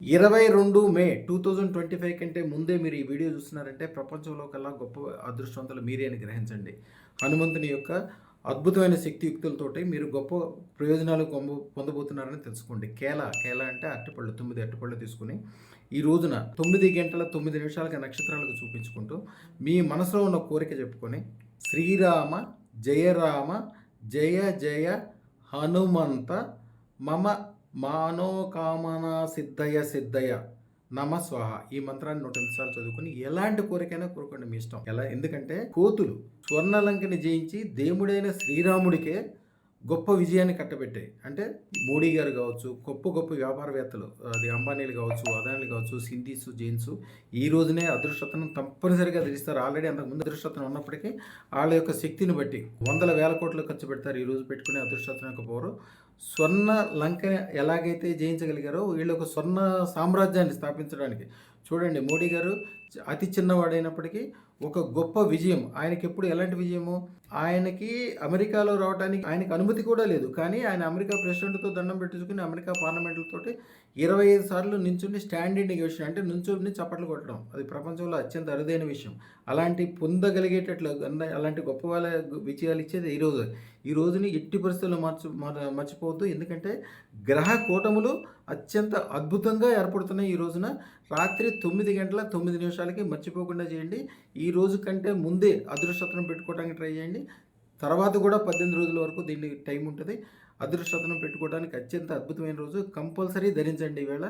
22 మే 2025 కంటే ముందే మీరు ఈ వీడియో చూస్తున్నారంటే ప్రపంచంలో కల్లా గొప్ప అదృష్టవంతులు మీరే అని గ్రహించండి. హనుమంతుని యొక్క అద్భుతమైన శక్తియుక్తులతోటి మీరు గొప్ప ప్రయోజనాలు పొందబోతున్నారని తెలుసుకోండి. కేల అంటే అరటిపళ్ళు, 9 అరటిపళ్ళు తీసుకుని ఈ రోజున 9 గంటల 9 నిమిషాలకి నక్షత్రాలకు చూపించుకుంటూ మీ మనసులో ఉన్న కోరిక చెప్పుకొని శ్రీరామ జయ రామ జయ జయ హనుమంత మమ మానోకామనా సిద్ధయ నమ స్వాహ ఈ మంత్రాన్ని 108 సార్లు చదువుకుని ఎలాంటి కోరికైనా కోరుకోండి, మీ ఇష్టం. ఎందుకంటే కోతులు స్వర్ణలంకని జయించి దేవుడైన శ్రీరాముడికే గొప్ప విజయాన్ని కట్టబెట్టాయి. అంటే మోడీ గారు కావచ్చు, గొప్ప వ్యాపారవేత్తలు, అది అంబానీలు కావచ్చు, అదానీలు కావచ్చు, సింధీస్, జైన్స్ ఈ రోజునే అదృష్టతను తప్పనిసరిగా ధరిస్తారు. ఆల్రెడీ అంతకుముందు అదృష్టతను ఉన్నప్పటికీ వాళ్ళ యొక్క శక్తిని బట్టి వందల వేల కోట్లు ఖర్చు పెడతారు. ఈ రోజు పెట్టుకునే అదృష్టతను యొక్క పవరు. స్వర్ణ లంక ఎలాగైతే జయించగలిగారో వీళ్ళు ఒక స్వర్ణ సామ్రాజ్యాన్ని స్థాపించడానికి చూడండి. మోడీ గారు అతి చిన్నవాడైనప్పటికీ ఒక గొప్ప విజయం. ఆయనకి ఎప్పుడు ఎలాంటి విజయము? ఆయనకి అమెరికాలో రావడానికి ఆయనకి అనుమతి కూడా లేదు. కానీ ఆయన అమెరికా ప్రెసిడెంట్తో దండం పెట్టించుకుని అమెరికా పార్లమెంట్లతోటి 25 సార్లు నించుని స్టాండింగ్ నెగోషియేషన్ అంటే నుంచొని చప్పట్లు కొట్టడం అది ప్రపంచంలో అత్యంత అరుదైన విషయం. అలాంటి పొందగలిగేటట్లు అలాంటి గొప్ప వాళ్ళ విజయాలు ఇచ్చేది ఈ రోజుని ఎట్టి పరిస్థితుల్లో మర్చిపోవద్దు. ఎందుకంటే గ్రహ కూటములు అత్యంత అద్భుతంగా ఏర్పడుతున్నాయి. ఈ రోజున రాత్రి 9 గంటల 9 నిమిషాలకి మర్చిపోకుండా చేయండి. ఈ రోజు కంటే ముందే అదృష్టతను పెట్టుకోవడానికి ట్రై చేయండి. తర్వాత కూడా 18 రోజుల వరకు దీనికి టైం ఉంటుంది. అదృష్టతను పెట్టుకోవడానికి అత్యంత అద్భుతమైన రోజు. కంపల్సరీ ధరించండి. ఈవేళ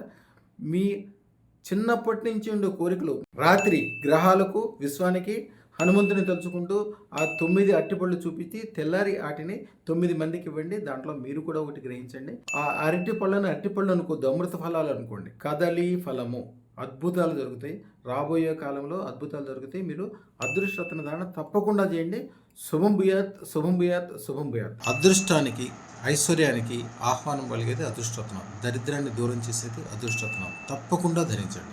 మీ చిన్నప్పటి నుంచి ఉండే కోరికలు రాత్రి గ్రహాలకు విశ్వానికి హనుమంతుని తలుచుకుంటూ ఆ 9 అరటిపళ్ళు చూపించి తెల్లారి వాటిని 9 మందికి ఇవ్వండి. దాంట్లో మీరు కూడా ఒకటి గ్రహించండి. ఆ అరటిపళ్ళు అనుకోద్దు, అమృత ఫలాలు అనుకోండి. కదలి ఫలము అద్భుతాలు జరుగుతాయి. రాబోయే కాలంలో అద్భుతాలు జరుగుతాయి. మీరు అదృష్టతన దాన తప్పకుండా చేయండి. శుభం భూయాత్. అదృష్టానికి ఐశ్వర్యానికి ఆహ్వానం పలిగేది అదృష్టతనం. దరిద్రాన్ని దూరం చేసేది అదృష్టతనం. తప్పకుండా ధరించండి.